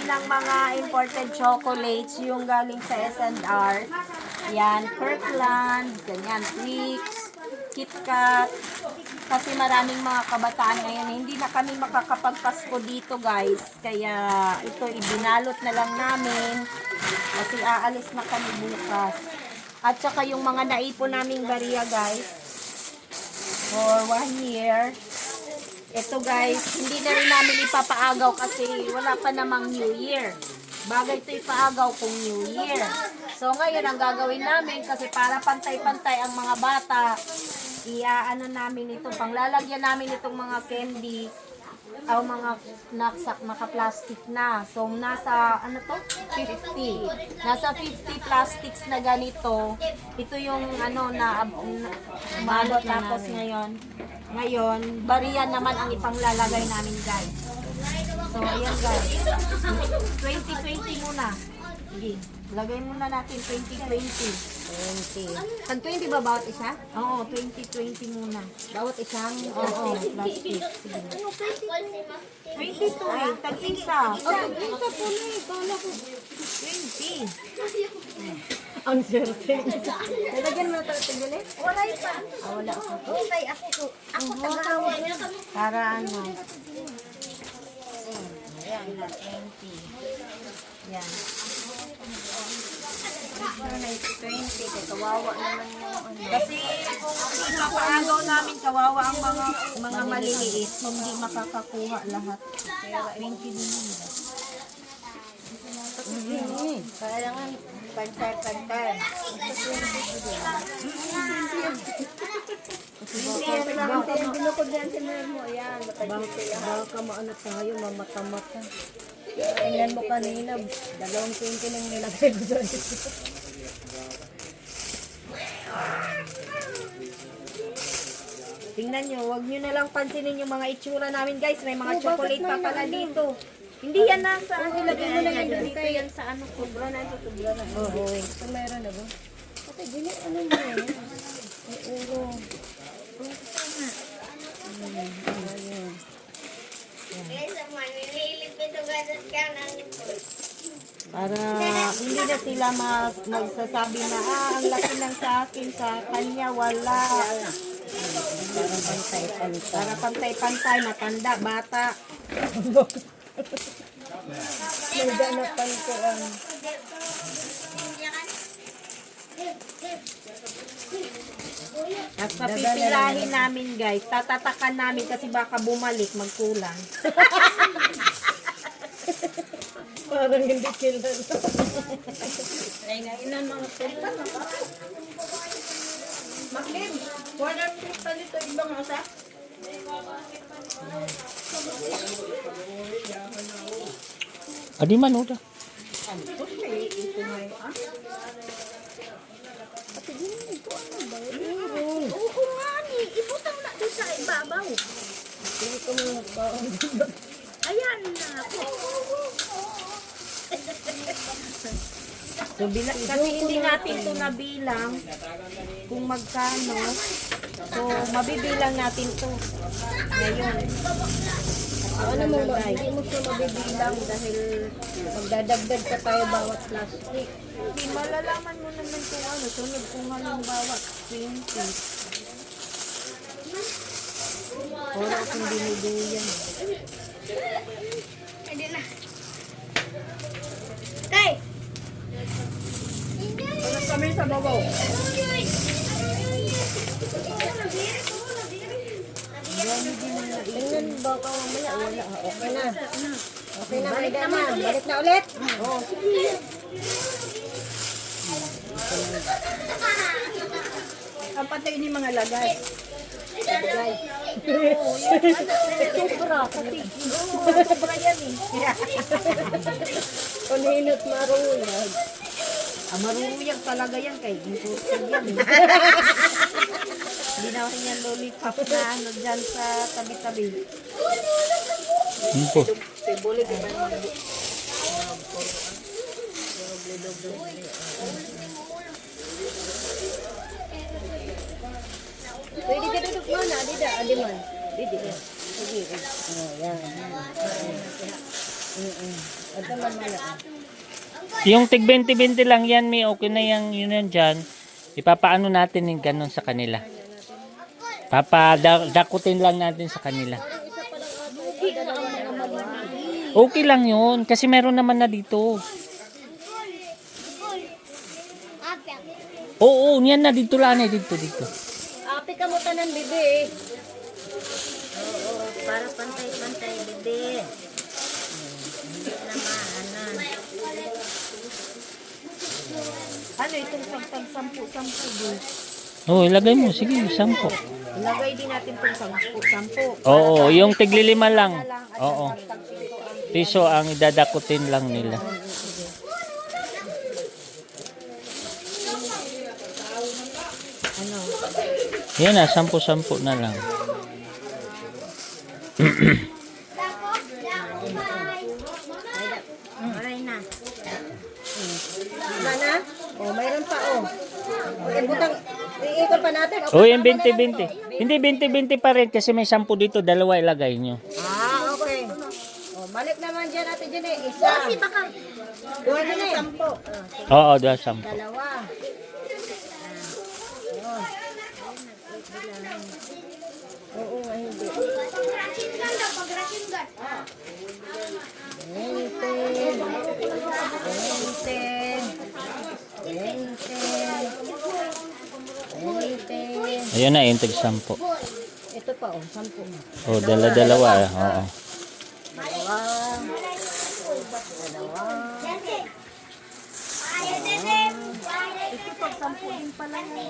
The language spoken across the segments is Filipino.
ng mga imported chocolates, yung galing sa S&R. Yan, Kirkland, ganyan, Twix, KitKat. Kasi maraming mga kabataan ngayon, hindi na kami makakapagpasko dito guys. Kaya ito ibinalot na lang namin. Kasi aalis na kami bukas. At saka yung mga naipon naming bariya guys, for 1 year. Ito guys, hindi na rin namin ipapaagaw kasi wala pa namang New Year. Bagay ito ipaagaw kung New Year. So ngayon ang gagawin namin kasi para pantay-pantay ang mga bata, iaano namin ito, panglalagyan namin itong mga candy o mga naksak naka-plastic na. So nasa ano to? 50. Nasa 50 plastics na ganito. Ito yung ano na balot tapos ngayon, bariya naman ang ipanglalagay namin guys. So, ayan guys. 2020 muna. Sige, lagay muna natin 2020. 20. Pag 20 ba bawat isa? Oo, 2020 muna. Bawat isang Oo, plastic. Sige. 22 eh, tag-isa. Tag-isa po na eh. Kala ko. 20. Ang swerte. Nalagyan mo na talaga ulit? Wala pa. Wala ako. Okay, ako tagahawag niya. Para ano. Ayan na, 20. Yan. Para na 20, kaya kawawa naman yung ano. Kasi kung ipapaagaw namin kawawa ang mga maliliit, hindi makakakuha lahat. Kaya 20 din yun. Kailangan pantay-pantay. Binukod yan si Mermo. Ayan, Baka maano tayo, mamata-mata. Tingnan mo kanina, 2.20 nang nilagay ko doon. Tingnan nyo, wag nyo na lang pansinin yung mga itsura namin guys. May mga chocolate pa pala dito. Hindi yan nasa ano, lagay mo na yan dito yan sa ano. sobra na ito, sobra na. Oo. So, meron na ba? Okay, gini, ano mo yan? Ay, ulo. Para hindi na sila magsasabi na ang laki ng sa akin, sa kanya wala. Para pantay-pantay, matanda, bata. May ganapan ko ang... At papipilahin namin guys, tatatakan namin kasi baka bumalik, magkulang. Parang hindi kilala. Ay, nainan mga penta. Maklin, wala rin palito ibang asa. Adi man udah. Oo nga ni, ibutang na doon sa ibabaw. Ayan na ako. So, kasi hindi natin ito nabilang kung magkano. So, mabibilang natin to ngayon. Ano mo ba? Hindi mo siya mabibilang dahil magdadagdag pa tayo bawat plastic. Hindi, malalaman mo naman kung ano. Sunod kung halimbawa 20. Oras kung dinuduyan. Hindi na. Kay! Ano kami sa babaw? Tingnan baka mamaya wala. Okay na. Okay na, balik na. Balik na ulit. Oo, sige. Ang patay ni mga lagay. Lagay. Sobra, kasi sobra yan eh. Kuninot marunag. Maruyag talaga yan kay imported yan eh. Hindi na rin yan lollipop na ano dyan sa tabi-tabi. Info. Sibulig naman mga pwede ka duduk mana? Adi man. Didi. Sige. Oh, yan. Ito man malaki. Yung tig 20-20 lang yan, may okay na yan, yun yan dyan. Ipapaano natin yung ganun sa kanila. Papadakutin lang natin sa kanila. Okay lang yun, kasi meron naman na dito. Oo, yan na dito lang dito. Api ka mo tanan, bibi. Oo, para pantay-pantay, bebe. Hindi naman. Ano itong sampu-sampu, bi? Oo, ilagay mo, sige, 10. Ilagay din natin itong sampu-sampu. Oo, yung tiglilima lang. Oo. Piso ang idadakutin lang nila. Ano? Yan na, 10 na lang. Aray na. Wala na? Oh, mayroon pa, oh. Okay, butang, iikot pa natin. O, yung 20-20. Hindi 20-20 pa rin kasi may 10 dito, dalawa ilagay nyo. Ah, okay. Oh, balik naman dyan natin dyan eh. Isa. Kasi baka Duha na eh. Sampo. Oo, 10. Dalawa. Oo, ay hindi. Ayun na, yung tig 10. Ito pa, oh, 10. O, dalawa. Oo. Ito pa, 10 din pala yan.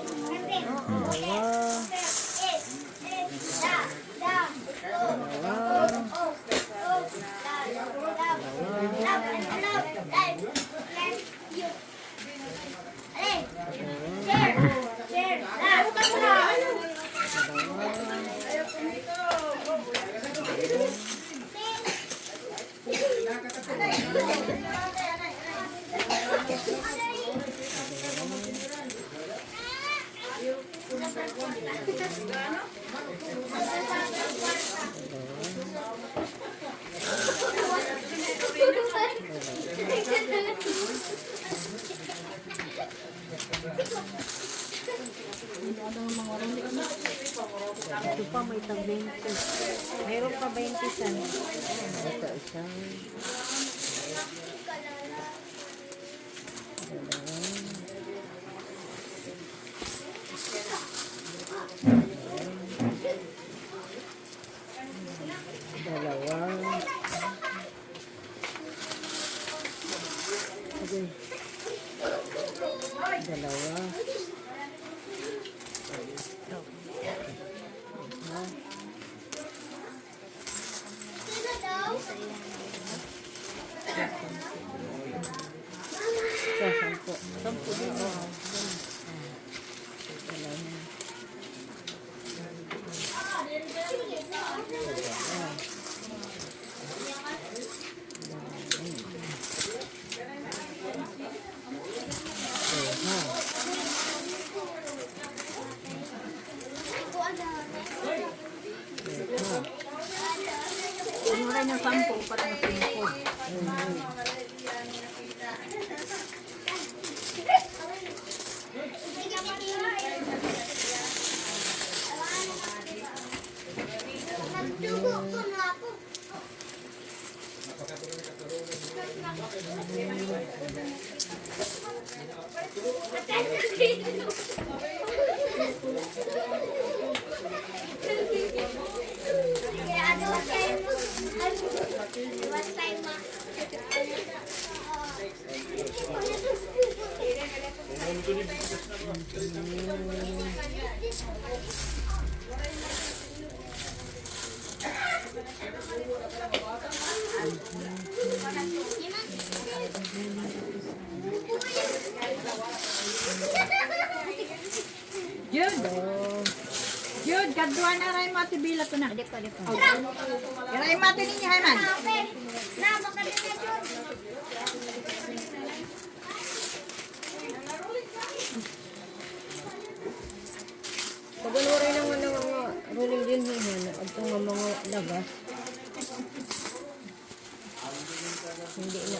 Ito pa, may tag 20. Mayroon pa 20 san. Ito, isang. Dalawa. Okay. Dalawa. Sampo. Sampo din. Ano rin yung sampo para matungkod. Jude, kaduan na rin mati bila to na. Ray mati ninyo, Hayman. Pagaluray naman ng mga ruling din hihan at mga lagas. Hindi na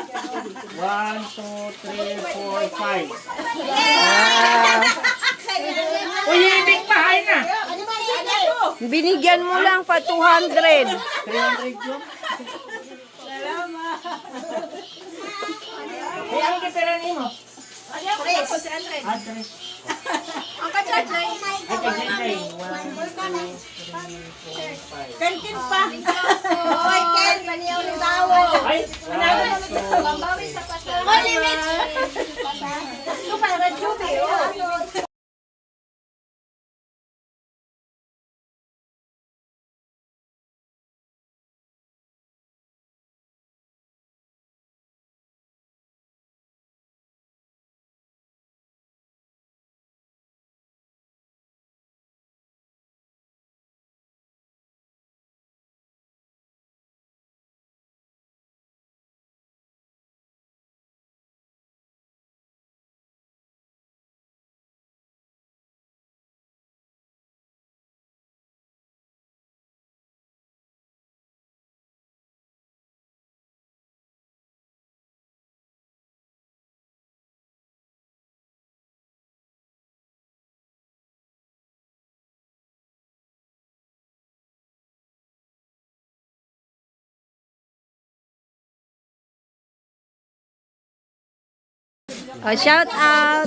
1, 2, 3, 4, 5. Uy, hindi pahay na. Binigyan mo lang pa 200. 300 yun. Kaya ang kipiran mo? Andres. Ang ka-charge na yun. Ay, kagay. 1, 2, 3, 4, 5. Kantin pa. Hoy, Ken, maniyaw ng tawo. Ay, 1, 2, Pambawi sa pasal. Hoy, limit. Ito para Juby, oh. Oh, shout out.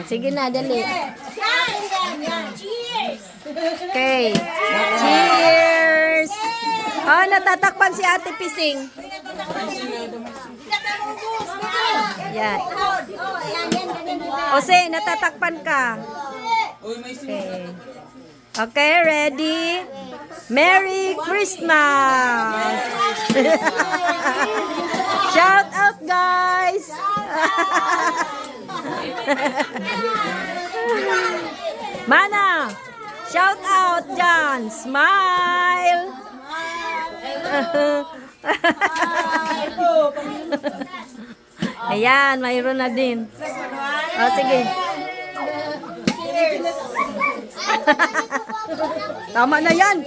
Sige na, dali. Cheers! Okay. Cheers! Oh, natatakpan si Ate Pising. Yan. Ose, natatakpan ka. Okay. Okay, ready? Merry Christmas! Shout out, guys! Mana! Shout out dyan! Smile! Ayan, mayroon na din. O, sige. Tama na yan.